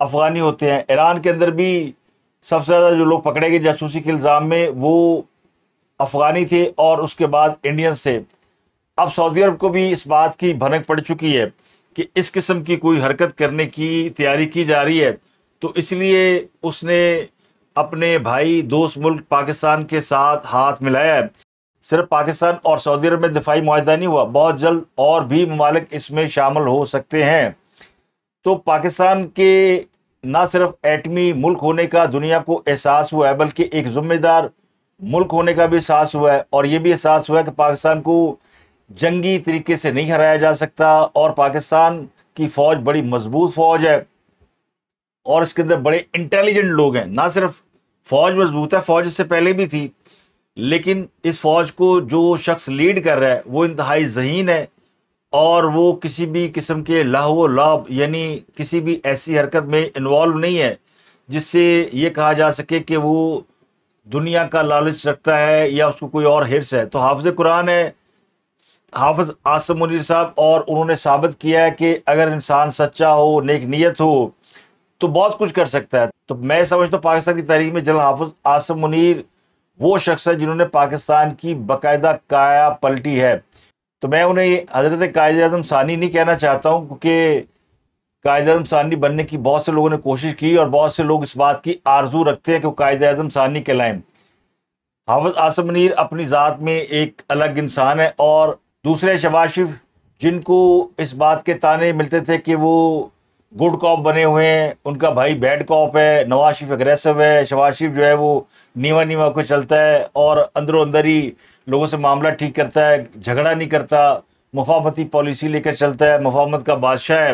افغانی ہوتے ہیں۔ ایران کے اندر بھی سب سے زیادہ جو لوگ پکڑے گئے جاسوسی کے الزام میں وہ افغانی تھے اور اس کے بعد انڈینز تھے۔ اب سعودی عرب کو بھی اس بات کی بھنک پڑ چکی ہے کہ اس قسم کی کوئی حرکت کرنے کی تیاری کی جا رہی ہے، تو اس لیے اس نے اپنے بھائی دوست ملک پاکستان کے ساتھ ہاتھ ملایا ہے۔ صرف پاکستان اور سعودی عرب میں دفاعی معاہدہ نہیں ہوا، بہت جلد اور بھی ممالک اس میں شامل ہو سکتے ہیں۔ تو پاکستان کے نہ صرف ایٹمی ملک ہونے کا دنیا کو احساس ہوا ہے، بلکہ ایک ذمہ دار ملک ہونے کا بھی احساس ہوا ہے، اور یہ بھی احساس ہوا ہے کہ پاکستان کو جنگی طریقے سے نہیں ہرایا جا سکتا، اور پاکستان کی فوج بڑی مضبوط فوج ہے اور اس کے اندر بڑے انٹیلیجنٹ لوگ ہیں۔ نہ صرف فوج مضبوط ہے، فوج اس سے پہلے بھی تھی، لیکن اس فوج کو جو شخص لیڈ کر رہا ہے وہ انتہائی ذہین ہے، اور وہ کسی بھی قسم کے لہو و لعب یعنی کسی بھی ایسی حرکت میں انوالو نہیں ہے جس سے یہ کہا جا سکے کہ وہ دنیا کا لالچ رکھتا ہے یا اس کو کوئی اور حرص ہے۔ تو حافظ قرآن ہے حافظ عاصم منیر صاحب، اور انہوں نے ثابت کیا ہے کہ اگر انسان سچا ہو، نیک نیت ہو، تو بہت کچھ کر سکتا ہے۔ تو میں سمجھتا ہوں پاکستان کی تاریخ میں جنرل حافظ عاصم منیر وہ شخص ہے جنہوں نے پاکستان کی باقاعدہ کایا پلٹی ہے۔ تو میں انہیں حضرت قائد اعظم ثانی نہیں کہنا چاہتا ہوں، کیونکہ قائد اعظم ثانی بننے کی بہت سے لوگوں نے کوشش کی، اور بہت سے لوگ اس بات کی آرزو رکھتے ہیں کہ وہ قائد اعظم ثانی کہلائیں۔ حافظ عاصم منیر اپنی ذات میں ایک الگ انسان ہے، اور دوسرے شہباز شریف جن کو اس بات کے تانے ملتے تھے کہ وہ گڈ کاپ بنے ہوئے ہیں، ان کا بھائی بیڈ کاپ ہے، نواز شریف اگریسو ہے، شہباز شریف جو ہے وہ نیوا نیوا ہو کے چلتا ہے اور اندر اندر ہی لوگوں سے معاملہ ٹھیک کرتا ہے، جھگڑا نہیں کرتا، مفاہمتی پالیسی لے کر چلتا ہے، مفاہمت کا بادشاہ ہے۔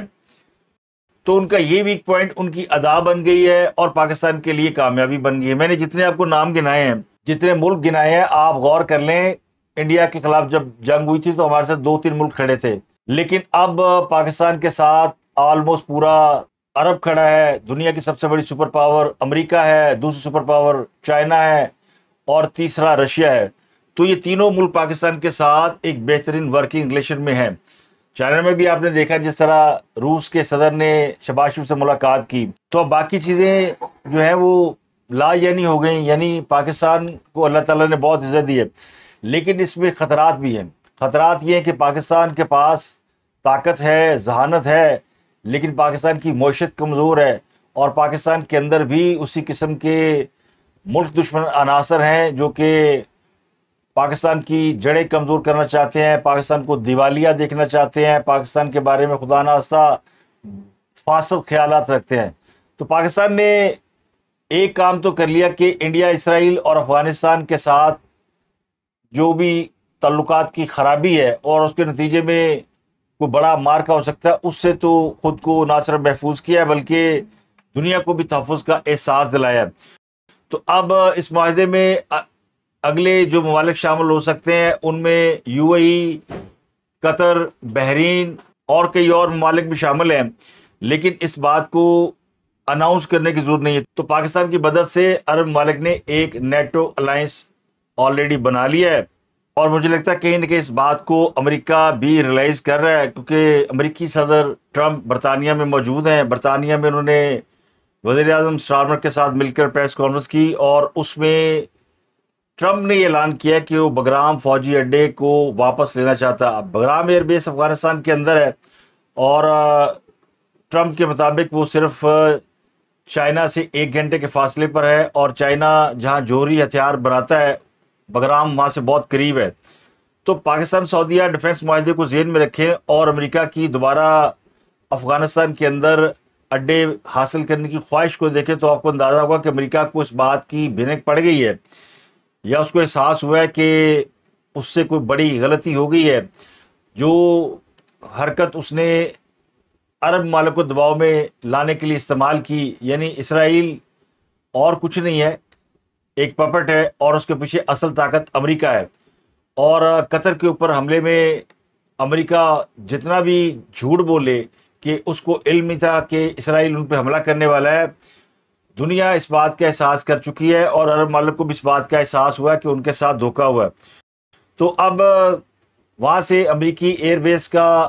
تو ان کا یہ ویک پوائنٹ ان کی ادا بن گئی ہے اور پاکستان کے لیے کامیابی بن گئی ہے۔ میں نے جتنے آپ کو نام گنائے ہیں، جتنے ملک گنائے ہیں، آپ غور کر لیں، انڈیا کے خلاف جب جنگ ہوئی تھی تو ہمارے ساتھ 2-3 ملک کھڑے تھے، لیکن اب پاکستان کے ساتھ آلموسٹ پورا عرب کھڑا ہے۔ دنیا کی سب سے بڑی سپر پاور امریکہ ہے، دوسری سپر پاور چائنا ہے، اور تیسرا رشیا ہے۔ تو یہ تینوں ملک پاکستان کے ساتھ ایک بہترین ورکنگ ریلیشن میں ہیں۔ چائنا میں بھی آپ نے دیکھا جس طرح روس کے صدر نے شہباز شریف سے ملاقات کی، تو اب باقی چیزیں جو ہیں وہ لا یعنی ہو گئیں، یعنی پاکستان کو اللہ تعالیٰ نے بہت عزت دی ہے، لیکن اس میں خطرات بھی ہیں۔ خطرات یہ ہیں کہ پاکستان کے پاس طاقت ہے، ذہانت ہے، لیکن پاکستان کی معیشت کمزور ہے، اور پاکستان کے اندر بھی اسی قسم کے ملک دشمن عناصر ہیں جو کہ پاکستان کی جڑیں کمزور کرنا چاہتے ہیں، پاکستان کو دیوالیہ دیکھنا چاہتے ہیں، پاکستان کے بارے میں خدا نخواستہ فاسد خیالات رکھتے ہیں۔ تو پاکستان نے ایک کام تو کر لیا کہ انڈیا، اسرائیل اور افغانستان کے ساتھ جو بھی تعلقات کی خرابی ہے اور اس کے نتیجے میں کوئی بڑا مارکا ہو سکتا ہے، اس سے تو خود کو نہ صرف محفوظ کیا ہے بلکہ دنیا کو بھی تحفظ کا احساس دلایا ہے۔ تو اب اس معاہدے میں اگلے جو ممالک شامل ہو سکتے ہیں ان میں یو اے ای، قطر، بحرین اور کئی اور ممالک بھی شامل ہیں، لیکن اس بات کو اناؤنس کرنے کی ضرورت نہیں ہے۔ تو پاکستان کی مدد سے عرب ممالک نے ایک نیٹو الائنس آلریڈی بنا لیا ہے، اور مجھے لگتا ہے کہیں نہ کہیں اس بات کو امریکہ بھی ریلائز کر رہا ہے، کیونکہ امریکی صدر ٹرمپ برطانیہ میں موجود ہیں۔ برطانیہ میں انہوں نے وزیر اعظم سٹارمر کے ساتھ مل کر پریس کانفرنس کی، اور اس میں ٹرمپ نے یہ اعلان کیا کہ وہ بگرام فوجی اڈے کو واپس لینا چاہتا ہے۔ بگرام ایئر بیس افغانستان کے اندر ہے، اور ٹرمپ کے مطابق وہ صرف چائنا سے 1 گھنٹے کے فاصلے پر ہے، اور چائنا جہاں جوہری ہتھیار بناتا ہے بگرام وہاں سے بہت قریب ہے۔ تو پاکستان سعودیہ ڈیفنس معاہدے کو ذہن میں رکھیں اور امریکہ کی دوبارہ افغانستان کے اندر اڈے حاصل کرنے کی خواہش کو دیکھیں، تو آپ کو اندازہ ہوگا کہ امریکہ کو اس بات کی بھنک پڑ گئی ہے، یا اس کو احساس ہوا ہے کہ اس سے کوئی بڑی غلطی ہو گئی ہے۔ جو حرکت اس نے عرب ممالک کو دباؤ میں لانے کے لیے استعمال کی، یعنی اسرائیل اور کچھ نہیں ہے، ایک پپٹ ہے، اور اس کے پیچھے اصل طاقت امریکہ ہے۔ اور قطر کے اوپر حملے میں امریکہ جتنا بھی جھوٹ بولے کہ اس کو علم نہیں تھا کہ اسرائیل ان پہ حملہ کرنے والا ہے، دنیا اس بات کا احساس کر چکی ہے، اور عرب ممالک کو بھی اس بات کا احساس ہوا ہے کہ ان کے ساتھ دھوکہ ہوا ہے۔ تو اب وہاں سے امریکی ایئر بیس کا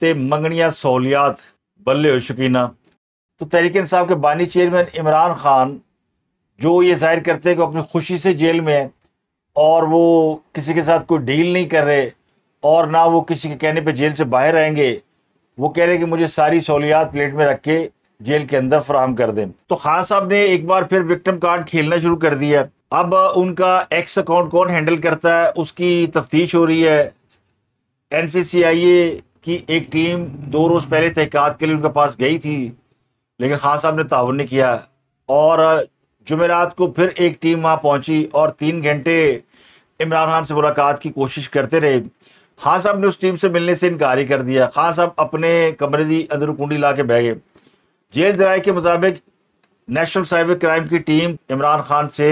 تے منگنیاں سہولیات بلے ہو شکینہ۔ تو تحریک انصاف کے بانی چیئرمین عمران خان جو یہ ظاہر کرتے ہیں کہ اپنی خوشی سے جیل میں ہیں اور وہ کسی کے ساتھ کوئی ڈیل نہیں کر رہے اور نہ وہ کسی کے کہنے پہ جیل سے باہر رہیں گے، وہ کہہ رہے کہ مجھے ساری سہولیات پلیٹ میں رکھ کے جیل کے اندر فراہم کر دیں۔ تو خان صاحب نے ایک بار پھر وکٹم کارڈ کھیلنا شروع کر دیا۔ اب ان کا ایکس اکاؤنٹ کون ہینڈل کرتا ہے اس کی تفتیش ہو رہی ہے۔ NCCIA کی ایک ٹیم 2 روز پہلے تحقیقات کے لیے ان کے پاس گئی تھی، لیکن خان صاحب نے تعاون نہیں کیا، اور جمعرات کو پھر ایک ٹیم وہاں پہنچی اور 3 گھنٹے عمران خان سے ملاقات کی کوشش کرتے رہے۔ خان صاحب نے اس ٹیم سے ملنے سے انکار ہی کر دیا۔ خان صاحب اپنے کمرے دی اندر کنڈی لا کے بہ گئے۔ جیل ذرائع کے مطابق نیشنل سائبر کرائم کی ٹیم عمران خان سے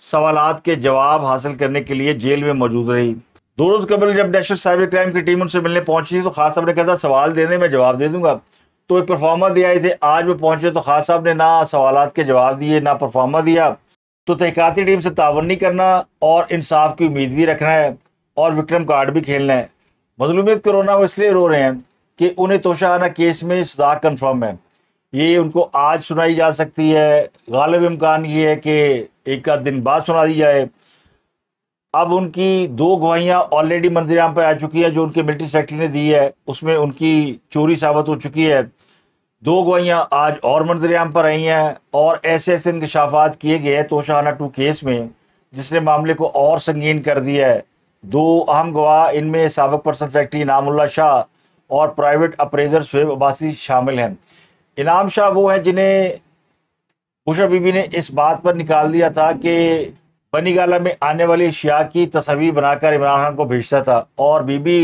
سوالات کے جواب حاصل کرنے کے لیے جیل میں موجود رہی۔ 2 روز قبل جب نیشنل سائبر کرائم کی ٹیم ان سے ملنے پہنچی تھی تو خان صاحب نے کہا تھا سوال دے دیں میں جواب دے دوں گا، تو ایک پرفارما دے آئے تھے۔ آج وہ پہنچے تو خان صاحب نے نہ سوالات کے جواب دیے نہ پرفارما دیا۔ تو تحقیقاتی ٹیم سے تعاون نہیں کرنا اور انصاف کی امید بھی رکھنا ہے اور وکٹم کارڈ بھی کھیلنا ہے۔ مظلومیت کورونا وہ اس لیے رو رہے ہیں کہ انہیں توشہانہ کیس میں سزا کنفرم ہے، یہ ان کو آج سنائی جا سکتی ہے، غالب امکان یہ ہے کہ ایک آدھ دن بعد سنا دی جائے۔ اب ان کی 2 گواہیاں آلریڈی منظر عام پہ آ چکی ہیں جو ان کے ملٹری سیکرٹری نے دی ہے، اس میں ان کی چوری ثابت ہو چکی ہے۔ 2 گواہیاں آج اور منظر عام پر آئی ہیں اور ایسے ایسے انکشافات کیے گئے ہیں توشہانہ 2 کیس میں جس نے معاملے کو اور سنگین کر دیا ہے۔ 2 اہم گواہ ان میں سابق پرسنل سیکرٹری انعام اللہ شاہ اور پرائیویٹ اپریزر شعیب عباسی شامل ہیں۔ انعام شاہ وہ ہیں جنہیں بشرا بی بی نے اس بات پر نکال دیا تھا کہ بنی گالہ میں آنے والی اشیاء کی تصاویر بنا کر عمران خان کو بھیجتا تھا، اور بی بی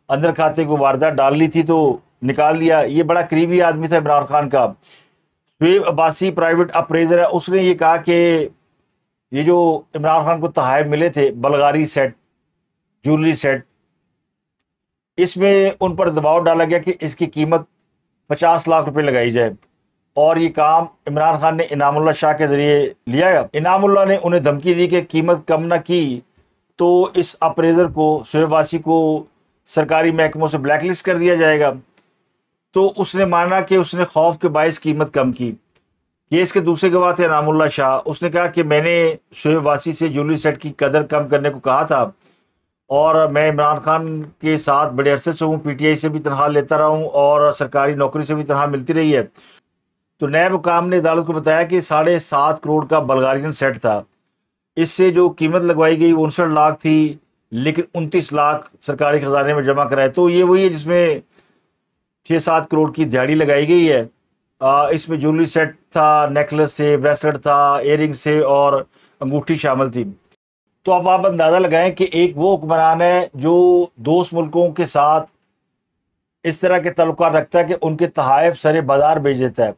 اندر کھاتے کو واردات ڈال لی تھی تو نکال دیا۔ یہ بڑا قریبی آدمی تھا عمران خان کا۔ شعیب عباسی پرائیویٹ اپریزر ہے، اس نے یہ کہا کہ یہ جو عمران خان کو تحائف ملے تھے بلغاری سیٹ، جولری سیٹ، اس میں ان پر دباؤ ڈالا گیا کہ اس کی قیمت 50 لاکھ روپے لگائی جائے، اور یہ کام عمران خان نے انعام اللہ شاہ کے ذریعے لیا ہے۔ انعام اللہ نے انہیں دھمکی دی کہ قیمت کم نہ کی تو اس اپریزر کو، شعیب عباسی کو، سرکاری محکموں سے بلیک لسٹ کر دیا جائے گا۔ تو اس نے مانا کہ اس نے خوف کے باعث قیمت کم کی۔ کیس کے دوسرے گواہ تھے انعام اللہ شاہ، اس نے کہا کہ میں نے شعیب عباسی سے جولری سیٹ کی قدر کم کرنے کو کہا تھا، اور میں عمران خان کے ساتھ بڑے عرصے سے ہوں، PTI سے بھی تنخواہ لیتا رہا ہوں اور سرکاری نوکری سے بھی تنخواہ ملتی رہی ہے۔ تو نیب حکام نے عدالت کو بتایا کہ 7.5 کروڑ کا بلغارین سیٹ تھا، اس سے جو قیمت لگوائی گئی وہ 59 لاکھ تھی، لیکن 29 لاکھ سرکاری خزانے میں جمع کرائے۔ تو یہ وہی ہے جس میں 6-7 کروڑ کی دیہڑی لگائی گئی ہے۔ اس میں جولری سیٹ تھا، نیکلس سے، بریسلٹ تھا، ایئر رنگ سے اور انگوٹھی شامل تھی۔ تو اب آپ اندازہ لگائیں کہ ایک وہ حکمران ہے جو دوست ملکوں کے ساتھ اس طرح کے تعلقات رکھتا ہے کہ ان کے تحائف سرے بازار بیچ دیتا ہے۔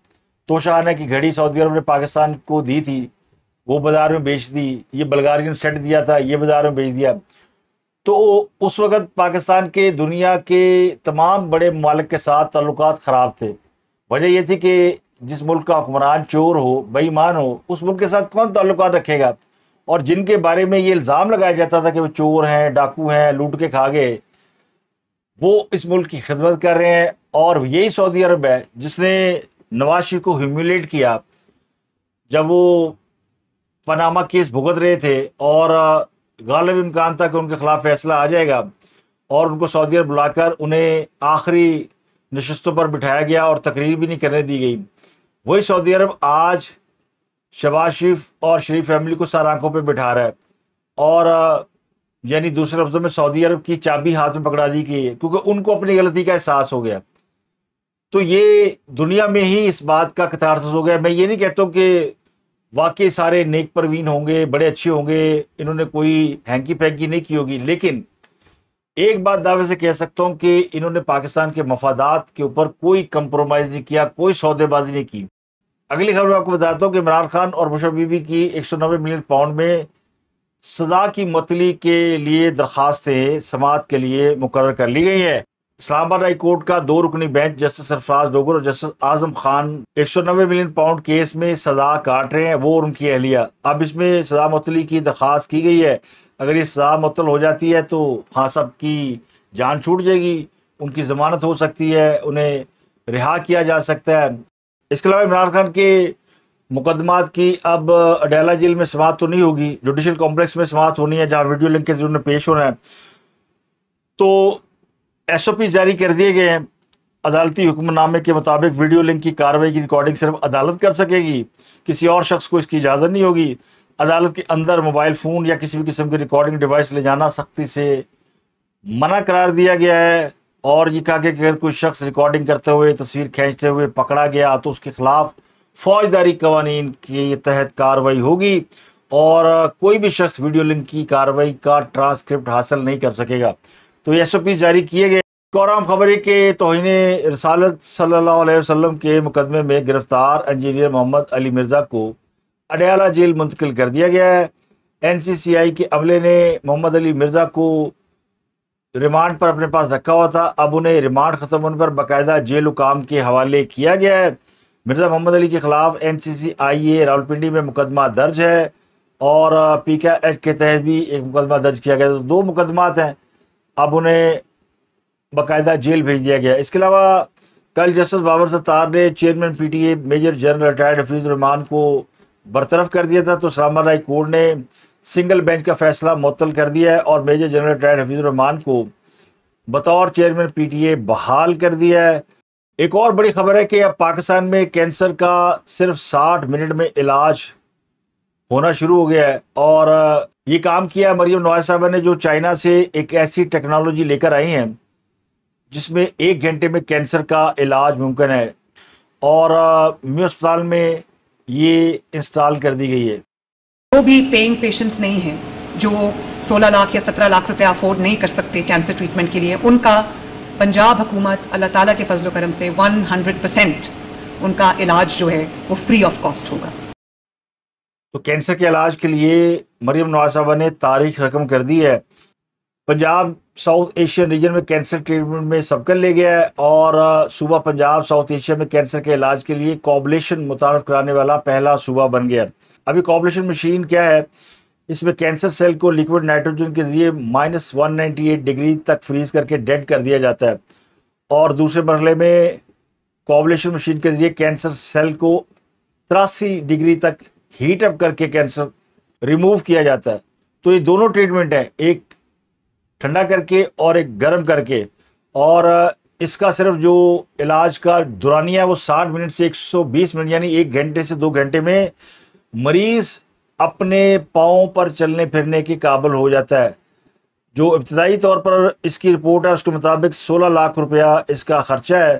توشہانہ کی گھڑی سعودی عرب نے پاکستان کو دی تھی، وہ بازار میں بیچ دی۔ یہ بلغارین سیٹ دیا تھا، یہ بازار میں بیچ دیا۔ تو اس وقت پاکستان کے دنیا کے تمام بڑے ممالک کے ساتھ تعلقات خراب تھے۔ وجہ یہ تھی کہ جس ملک کا حکمران چور ہو، بے ایمان ہو، اس ملک کے ساتھ کون تعلقات رکھے گا؟ اور جن کے بارے میں یہ الزام لگایا جاتا تھا کہ وہ چور ہیں، ڈاکو ہیں، لوٹ کے کھا گئے، وہ اس ملک کی خدمت کر رہے ہیں۔ اور یہی سعودی عرب ہے جس نے نواز شریف کو ہیومیلیٹ کیا جب وہ پاناما کیس بھگت رہے تھے، اور غالب امکان تھا کہ ان کے خلاف فیصلہ آ جائے گا، اور ان کو سعودی عرب بلا کر انہیں آخری نشستوں پر بٹھایا گیا اور تقریر بھی نہیں کرنے دی گئی۔ وہی سعودی عرب آج شہباز شریف اور شریف فیملی کو سر آنکھوں پہ بٹھا رہا ہے، اور یعنی دوسرے لفظوں میں سعودی عرب کی چابی ہاتھ میں پکڑا دی گئی ہے، کیونکہ ان کو اپنی غلطی کا احساس ہو گیا۔ تو یہ دنیا میں ہی اس بات کا کتارسس ہو گیا۔ میں یہ نہیں کہتا ہوں کہ واقعی سارے نیک پروین ہوں گے، بڑے اچھے ہوں گے، انہوں نے کوئی ہینکی پینکی نہیں کی ہوگی، لیکن ایک بات دعوے سے کہہ سکتا ہوں کہ انہوں نے پاکستان کے مفادات کے اوپر کوئی کمپرومائز نہیں کیا، کوئی سودے بازی نہیں کی۔ اگلی خبر میں آپ کو بتاتا ہوں کہ عمران خان اور بشرا بی بی کی 190 ملین پاؤنڈ میں سزا کی معطلی کے لیے درخواستیں سماعت کے لیے مقرر کر لی گئی ہیں۔ اسلام آباد ہائی کورٹ کا 2 رکنی بینچ جسٹس سرفراز ڈوگر اور justice Azam Khan 190 million pound case میں سزا کاٹ رہے ہیں، وہ اور ان کی اہلیہ۔ اب اس میں سزا معطلی کی درخواست کی گئی ہے۔ اگر یہ سزا معطل ہو جاتی ہے تو خان صاحب کی جان چھوٹ جائے گی، ان کی ضمانت ہو سکتی ہے، انہیں رہا کیا جا سکتا ہے۔ اس کے علاوہ عمران خان کے مقدمات کی اب اڈیالہ جیل میں سماعت تو نہیں ہوگی، جوڈیشل کمپلیکس میں سماعت ہونی ہے جہاں ویڈیو لنک کے ذریعے انہیں پیش ہونا ہے۔ تو ایس او پی جاری کر دیے گئے ہیں۔ عدالتی حکم نامے کے مطابق ویڈیو لنک کی کارروائی کی ریکارڈنگ صرف عدالت کر سکے گی، کسی اور شخص کو اس کی اجازت نہیں ہوگی۔ عدالت کے اندر موبائل فون یا کسی بھی قسم کی ریکارڈنگ ڈیوائس لے جانا سختی سے منع قرار دیا گیا ہے، اور یہ کہا کہ اگر کوئی شخص ریکارڈنگ کرتے ہوئے، تصویر کھینچتے ہوئے پکڑا گیا تو اس کے خلاف فوجداری قوانین کے تحت کارروائی ہوگی، اور کوئی بھی شخص ویڈیو لنک کی کارروائی کا ٹرانسکرپٹ حاصل نہیں کر سکے گا۔ تو یہ ایس او پی جاری کیے گئے۔ ایک اور اہم خبر ہے کہ توہین رسالت صلی اللہ علیہ وسلم کے مقدمے میں گرفتار انجینئر محمد علی مرزا کو اڈیالہ جیل منتقل کر دیا گیا ہے۔ این سی سی آئی کے عملے نے محمد علی مرزا کو ریمانڈ پر اپنے پاس رکھا ہوا تھا، اب انہیں ریمانڈ ختم ہونے پر باقاعدہ جیل حکام کے حوالے کیا گیا ہے۔ مرزا محمد علی کے خلاف این سی سی آئی اے راولپنڈی میں مقدمہ درج ہے، اور پی کے ایکٹ کے تحت بھی ایک مقدمہ درج کیا گیا، تو 2 مقدمات ہیں، اب انہیں باقاعدہ جیل بھیج دیا گیا۔ اس کے علاوہ کل جسٹس بابر ستار نے chairman P T A major general retired Hafeez ur Rehman کو برطرف کر دیا تھا، تو اسلام آباد ہائی کورٹ نے سنگل بینچ کا فیصلہ معطل کر دیا ہے اور major general retired Hafeez ur Rehman کو بطور چیئرمین پی ٹی اے بحال کر دیا ہے۔ ایک اور بڑی خبر ہے کہ اب پاکستان میں کینسر کا صرف 60 منٹ میں علاج ہونا شروع ہو گیا ہے، اور یہ کام کیا مریم نواز صاحبہ نے، جو چائنا سے ایک ایسی ٹیکنالوجی لے کر آئی ہیں جس میں 1 گھنٹے میں کینسر کا علاج ممکن ہے، اور میو اسپتال میں یہ انسٹال کر دی گئی ہے۔ جو بھی پیئنگ پیشنٹس نہیں ہیں، جو 16 لاکھ یا 17 لاکھ روپے افورڈ نہیں کر سکتے کینسر ٹریٹمنٹ کے لیے، ان کا پنجاب حکومت اللہ تعالیٰ کے فضل و کرم سے 100% ان کا علاج جو ہے وہ فری آف کاسٹ ہوگا۔ تو کینسر کے علاج کے لیے مریم نواز صاحبہ نے تاریخ رقم کر دی ہے۔ پنجاب ساؤتھ ایشین ریجن میں کینسر ٹریٹمنٹ میں سبقت لے گیا ہے، اور صوبہ پنجاب ساؤتھ ایشیا میں کینسر کے علاج کے لیے کوبلیشن متعارف کرانے والا پہلا صوبہ بن گیا۔ ابھی کوبلیشن مشین کیا ہے؟ اس میں کینسر سیل کو لیکوڈ نائٹروجن کے ذریعے -198 ڈگری تک فریز کر کے ڈیڈ کر دیا جاتا ہے، اور دوسرے مرحلے میں کوبلیشن مشین کے ذریعے کینسر سیل کو 83 ڈگری تک ہیٹ اپ کر کے کینسر ریموو کیا جاتا ہے۔ تو یہ دونوں ٹریٹمنٹ ہیں، ایک ٹھنڈا کر کے اور ایک گرم کر کے، اور اس کا صرف جو علاج کا دورانیہ ہے وہ 60 منٹ سے 120 منٹ، یعنی 1 گھنٹے سے 2 گھنٹے میں مریض اپنے پاؤں پر چلنے پھرنے کے قابل ہو جاتا ہے۔ جو ابتدائی طور پر اس کی رپورٹ ہے اس کے مطابق 16 لاکھ روپیہ اس کا خرچہ ہے،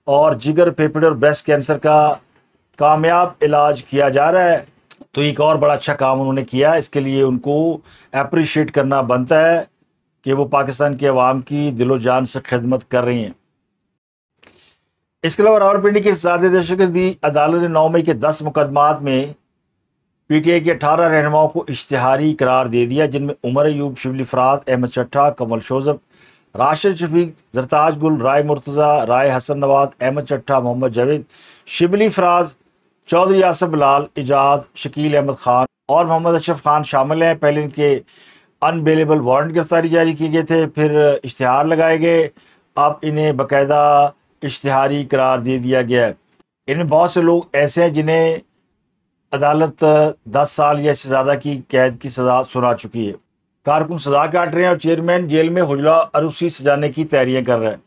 اور جگر، پھیپھڑے اور بریسٹ کینسر کا کامیاب علاج کیا جا رہا ہے۔ تو ایک اور بڑا اچھا کام انہوں نے کیا، اس کے لیے ان کو اپریشیٹ کرنا بنتا ہے کہ وہ پاکستان کے عوام کی دل و جان سے خدمت کر رہی ہیں۔ اس کے علاوہ راولپنڈی کی اقتصادی دہشت گردی عدالت نے 9 مئی کے 10 مقدمات میں پی ٹی آئی کے 18 رہنماؤں کو اشتہاری قرار دے دیا، جن میں عمر ایوب، شبلی فراز، احمد چٹھا، کمل شوذب، راشد شفیق، زرتاج گل، رائے مرتضیٰ، رائے حسن نواز، احمد چٹھا، محمد جاوید، شبلی فراز، چودھری آصف بلال، اجاز، شکیل احمد خان اور محمد اشرف خان شامل ہیں۔ پہلے ان کے انبیلیبل وارنٹ گرفتاری جاری کیے گئے تھے، پھر اشتہار لگائے گئے، اب انہیں باقاعدہ اشتہاری قرار دے دیا گیا ہے۔ ان میں بہت سے لوگ ایسے ہیں جنہیں عدالت 10 سال یا اس سے زیادہ کی قید کی سزا سنا چکی ہے۔ کارکن سزا کاٹ رہے ہیں اور چیئرمین جیل میں حجرہ عروسی سجانے کی تیاریاں کر رہے ہیں۔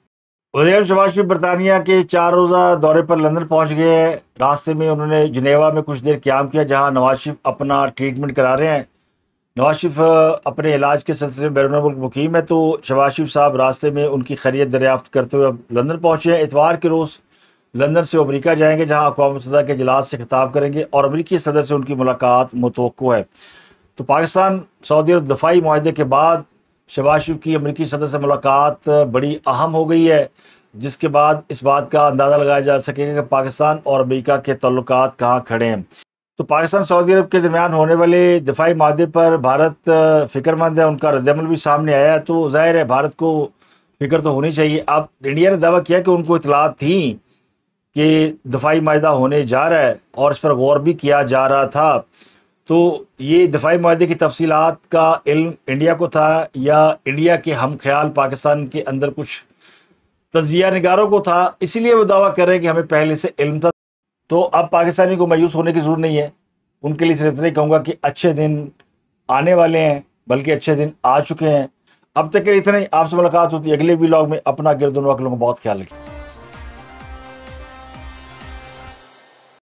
وزیر اعظم شہباز شریف برطانیہ کے 4 روزہ دورے پر لندن پہنچ گئے ہیں۔ راستے میں انہوں نے جنیوا میں کچھ دیر قیام کیا، جہاں نواز شریف اپنا ٹریٹمنٹ کرا رہے ہیں۔ نواز شریف اپنے علاج کے سلسلے میں بیرون ملک مقیم ہے، تو شہباز شریف صاحب راستے میں ان کی خیریت دریافت کرتے ہوئے اب لندن پہنچے ہیں۔ اتوار کے روز لندن سے امریکہ جائیں گے، جہاں اقوام متحدہ کے اجلاس سے خطاب کریں گے، اور امریکی صدر سے ان کی ملاقات متوقع ہے۔ تو پاکستان سعودی عرب دفاعی معاہدے کے بعد شہباز شریف کی امریکی صدر سے ملاقات بڑی اہم ہو گئی ہے، جس کے بعد اس بات کا اندازہ لگایا جا سکے گا کہ پاکستان اور امریکہ کے تعلقات کہاں کھڑے ہیں۔ تو پاکستان سعودی عرب کے درمیان ہونے والے دفاعی معاہدے پر بھارت فکر مند ہے، ان کا رد عمل بھی سامنے آیا ہے، تو ظاہر ہے بھارت کو فکر تو ہونی چاہیے۔ اب انڈیا نے دعویٰ کیا کہ ان کو اطلاعات تھیں کہ دفاعی معاہدہ ہونے جا رہا ہے، اور اس پر غور بھی کیا جا رہا تھا۔ تو یہ دفاعی معاہدے کی تفصیلات کا علم انڈیا کو تھا، یا انڈیا کے ہم خیال پاکستان کے اندر کچھ تجزیہ نگاروں کو تھا، اسی لیے وہ دعویٰ کر رہے ہیں کہ ہمیں پہلے سے علم تھا۔ تو اب پاکستانی کو مایوس ہونے کی ضرورت نہیں ہے، ان کے لیے صرف اتنا ہی کہوں گا کہ اچھے دن آنے والے ہیں، بلکہ اچھے دن آ چکے ہیں۔ اب تک کے لیے اتنا ہی، آپ سے ملاقات ہوتی ہے اگلے ولاگ میں۔ اپنا گرد و نواح کا بہت خیال رکھیں۔